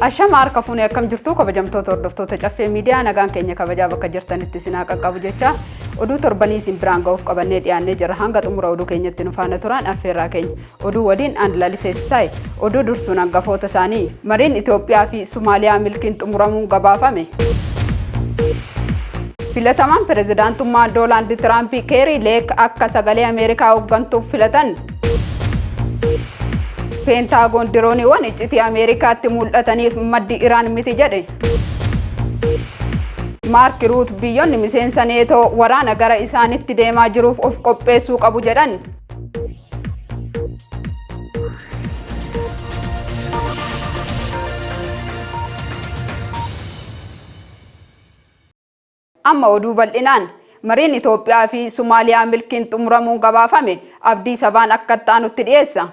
Ashama harka fuunee akkam jirtu kabajamtoota hordoftoota caffee miidiyaa nagaan keenya kabajaa bakka jirtanitti sinaa qaqqabu jecha oduu torbanii isin biraan ga'uuf qabannee dhiyaannee jira hanga xumura oduu keenyatti nu faana turan affeerraa keenya oduu waliin laliseessisaay oduu dursuun hangafoota isaanii mariin Itoophiyaa fi Somaaliyaa milkiin xumuramuun gabaafame. Filatamaan pirezidaantummaa Doonaald Tiraamp Keerii Leek akka sagalee Ameerikaa hooggantuuf filatan. Pentagon dirooniiwwan iccitii Ameerikaatti mul'ataniif maddi Iraan miti jedhe. Mark Rutte biyyoonni miseensa neetoo waraana gara isaanitti deemaa jiruuf of qopheessuu qabu jedhan. Amma oduu bal'inaan mariin Itoophiyaa fi Somaaliyaa milkiin xumuramuun gabaafame abdii sabaan akka ta'anutti dhiyeessa.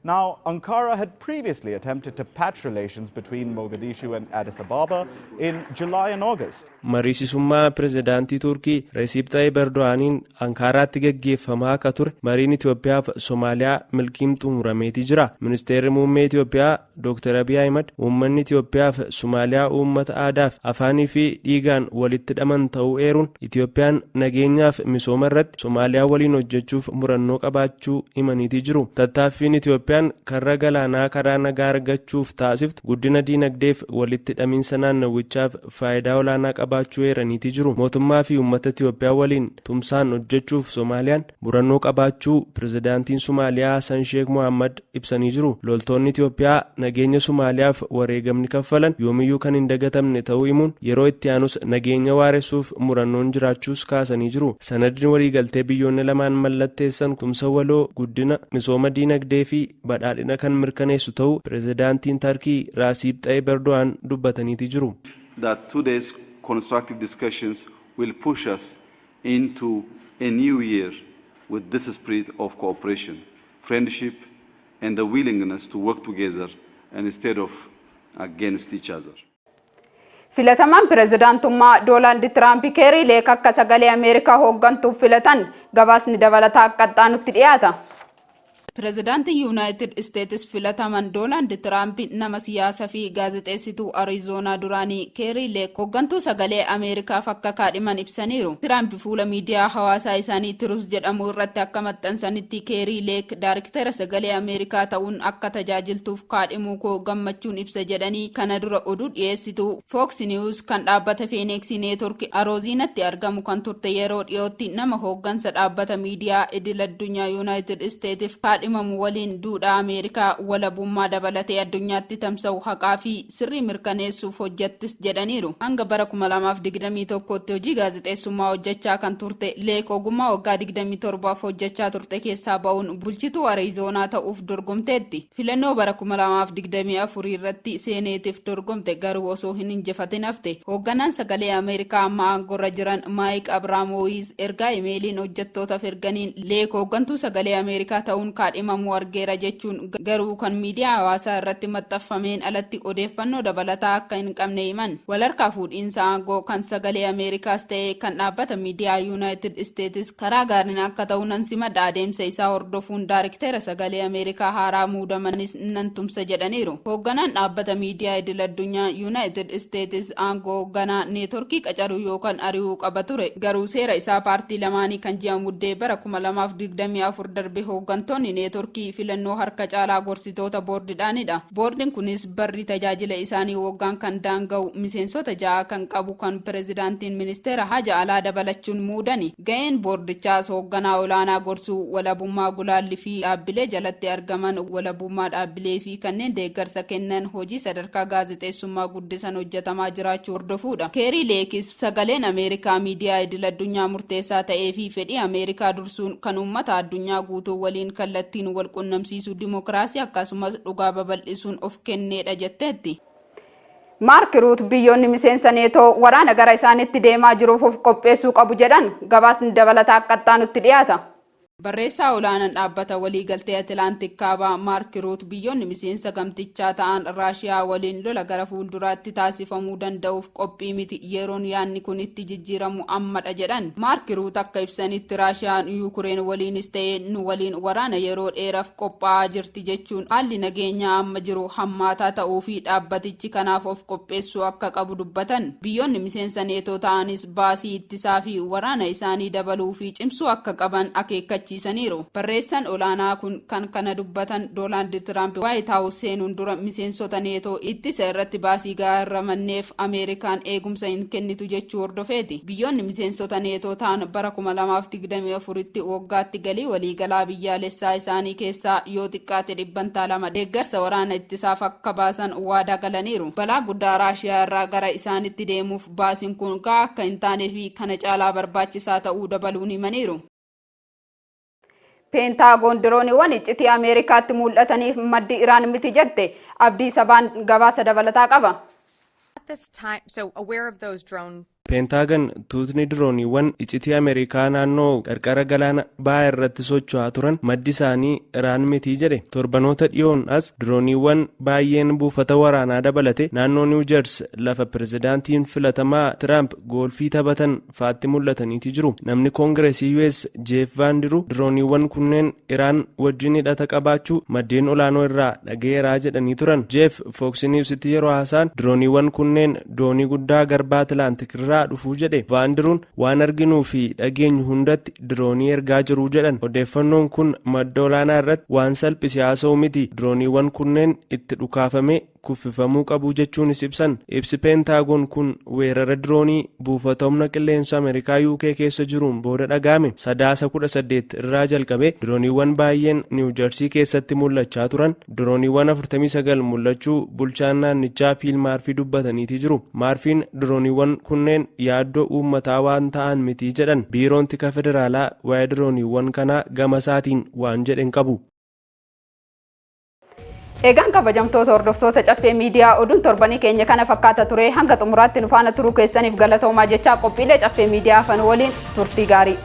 Now, Ankara had previously attempted to patch relations between Mogadishu and Addis Ababa in July and August. Mariisisummaa pirezidaantii Turkii Recep Tayyip Erdoğan'n Ankaraatti gaggeeffamaa akka ture mariin Itoophiyaa fi Somaaliyaa milkiin xumurameetii jira. Ministeerri muummee Itoophiyaa Dr. Abiy Ahmed uummanni Itoophiyaa fi Somaaliyaa uummata aadaaf afaanii fi dhiigaan walitti hidhaman ta'uu eeruun Itoophiyaan nageenyaaf misooma irratti Somaaliyaa waliin hojjechuuf murannoo qabaachuu himaniitii jiru. Tattaaffiin Itoophiyaan karra galaanaa karaa nagaa argachuuf taasiftu guddina diinagdeef walitti hidhamiinsa naannawichaaf faayidaa olaanaa qabaachuu eeraniitii jiru. Mootummaa fi uummata Itoophiyaa waliin tumsaan hojjechuuf Soomaaliyaan murannoo qabaachuu pirezidaantiin Somaaliyaa Hassan Sheikh Mohammad ibsanii jiru. Loltoonni Itoophiyaa nageenya Somaaliyaaf wareegamni kaffalan yoomiyyuu kan hin dagatamne ta'uu himuun yeroo itti aanus nageenya waaressuuf murannoon jiraachuus kaasanii jiru. Sanadni waliigaltee biyyoonni lamaan mallatteessan tumsa waloo guddina misooma diinagdee fi badhaadhina kan mirkaneessu ta'uu pirezidaantiin Turkii Recep Tayyip Erdoğan dubbataniitii jiru. That today's constructive discussions will push us into a new year with this spirit of cooperation, friendship and the willingness to work together and instead of against each other. Filatamaan pirezidaantummaa Doonaald Tiraamp Keerii Leek akka sagalee Ameerikaa hooggantuuf filatan gabaasni dabalataa akka ta'anutti dhiyaata. Pirezidaantiin Yuunaayitid Isteetsi filataman Doonaald Tiraamp nama siyaasaa fi gaazexeessituu Arizoonaa duraanii Keerii Leek hooggantuu sagalee Ameerikaaf akka kaadhiman ibsaniiru. Tiraamp fuula miidiyaa hawaasaa isaanii Tirus jedhamu irratti akka maxxansanitti Keerii Leek daariktera sagalee Ameerikaa ta'uun akka tajaajiltuuf kaadhimuu koo gammachuun ibsa jedhanii kana dura oduu dhiyeessituu Fox News kan dhaabbata Phoenix Network Arizoonatti argamu kan turte yeroo dhiyootti nama hooggansa dhaabbata miidiyaa idil addunyaa Yuunaayitid Isteetsiif kaadhimamu waliin duudhaa Ameerikaa walabummaa dabalatee addunyaatti tamsa'u haqaa fi sirrii mirkaneessuuf hojjettis jedhaniiru. Hanga bara 2021tti hojii gaazexeessummaa hojjechaa kan turte Leek ogummaa waggaa 27 hojjechaa turte keessaa ba'uun bulchituu Arizoonaa ta'uuf dorgomteetti. Filannoo bara 2024 irratti seeneetiif dorgomte garuu osoo hin injifatin hafte. Hoogganaan sagalee Ameerikaa amma aangorra jiran Maayik Abraamoowiz ergaa imeeliin hojjettootaaf erganiin Leek hooggantuu sagalee Ameerikaa ta'uun kaadhimamuu argeera jechuun garuu kan miidiyaa hawaasaa irratti maxxanfameen alatti odeeffannoo dabalataa akka hin qabne himan. Walharkaa fuudhiinsa aangoo kan sagalee Ameerikaas ta'ee kan dhaabbata miidiyaa Yuunaayitid Isteetsi karaa gaariin akka ta'u nan simadha adeemsa isaa hordofuun daariktera sagalee Ameerikaa haaraa muudamanis nan tumsa jedhaniiru. Hoogganaan dhaabbata miidiyaa idil addunyaa Yuunaayitid Isteetsi aangoo hoogganaa neetworkii qacaruu yookaan ari'uu qaba ture garuu seera isaa paartii lamaanii kan ji'a muddee bara 2024 darbe hooggantoonni neetworkii filannoo harka caalaa gorsitoota boordiidhaanidha. Boordiin kunis barri tajaajila isaanii waggaan kan daanga'u miseensota 6 kan qabu kan pirezidaantiin ministeera haja alaa dabalachuun muudani. Ga'een boordichaas hoogganaa olaanaa gorsuu walabummaa gulaalli fi dhaabbilee jalatti argaman walabummaa dhaabbilee fi kanneen deeggarsa kennan hojii sadarkaa gaazexeessummaa guddisan hojjetamaa jiraachuu hordofuudha. Keerii Leekis sagaleen Ameerikaa miidiyaa idil addunyaa murteessaa ta'ee fi fedhii Ameerikaa dursuun kan uummata addunyaa guutuu waliin kallattiin wal qunnamsiisuu dimokiraasii akkasumas dhugaa babal'isuun of kenneedha jetteetti. Mark Rutte biyyoonni miseensa neetoo waraana gara isaanitti deemaa jiruuf of qopheessuu qabu jedhan gabaasni dabalataa akka ta'anutti dhiyaata. Barreessaa olaanaan dhaabbata waliigaltee Atilaantik kaabaa Maark Ruut biyyoonni miseensa gamtichaa ta'an Raashiyaa waliin lola gara fuulduraatti taasifamuu danda'uuf qophii miti yeroon yaanni kun itti jijjiiramu ammadha jedhan. Maark Ruut akka ibsanitti Raashiyaan Yuukireen waliinis ta'ee nu waliin waraana yeroo dheeraaf qophaa'aa jirti jechuun haalli nageenyaa amma jiru hammaataa ta'uu fi dhaabbatichi kanaaf of qopheessuu akka qabu dubbatan. Biyyoonni miseensa neetoo ta'anis baasii ittisaa fi waraana isaanii dabaluu fi cimsuu akka qaban akeekkachiisan. Barreessaan olaanaa kun kan kana dubbatan Doonaald Tiraamp Waayit Haawus seenuun dura miseensota neetoo ittisa irratti baasii gaarramanneef Ameerikaan eegumsa hin kennitu jechuu hordofeeti. Biyyoonni miseensota neetoo ta'an bara 2024tti waggaatti galii waliigalaa biyyaalessaa isaanii keessaa yoo xiqqaate 200 deeggarsa waraana ittisaaf akka baasan waadaa galaniiru. Balaa guddaa Raashiyaa irraa gara isaanitti deemuuf baasiin kun gahaa akka hin taanee fi kana caalaa barbaachisaa ta'uu dabaluun himaniiru. Peentaagoon dirooniiwwan iccitii Ameerikaatti mul'ataniif maddi Iraan miti jette abdii sabaan gabaasa dabalataa qaba. Peentaagan tuutni dirooniiwwan iccitii Ameerikaa naannoo qarqara galaana bahaa irratti socho'aa turan maddi isaanii Iraan miti jedhe. Torbanoota dhiyoon as dirooniiwwan baay'een buufata waraanaa dabalate naannoo Niw Jersii lafa pirezidaantiin filatamaa Tiraamp goolfii taphatan faatti mul'ataniiti jiru. Namni koongireesii US Jeef Vaandiru dirooniiwwan kunneen Iraan wajjin hidhata qabaachuu maddeen olaanoo irraa dhaga'eeraa jedhanii turan. Jeef Fox Newsitti yeroo haasaan dirooniiwwan kunneen doonii guddaa garbaa Atlaantik irraa dhufuu jedhe. Vaandiruun waan arginuu fi dhageenyu hundatti diroonii ergaa jiru jedhan. Odeeffannoon kun madda olaanaa irratti waan salphise haasa'u miti. Dirooniiwwan kunneen itti dhukaafame kuffifamuu qabu jechuunis ibsan. Ibsi Peentaagoon kun weerara diroonii buufata humna qilleensa Ameerikaa UK keessa jiruun booda dhaga'ame. Sadaasa 18 irraa jalqabe dirooniiwwan baay'een Niw Jersii keessatti mul'achaa turan. Dirooniiwwan 49 mul'achuu bulchaan naannichaa Fiil Maarfii dubbataniiti jiru. Maarfiin dirooniiwwan kunneen yaaddoo uummataa waan ta'an miti jedhan. Biiroon tika federaalaa waa'ee dirooniiwwan kanaa gama isaatiin waan jedhen qabu. Eegaan kabajamtoota hordoftoota caffee miidiyaa oduun torbanii keenya kana fakkaata ture hanga xumuraatti nu faana turuu keessaniif galatoomaa jechaa qophiilee caffee miidiyaa afaan waliin turtii gaarii.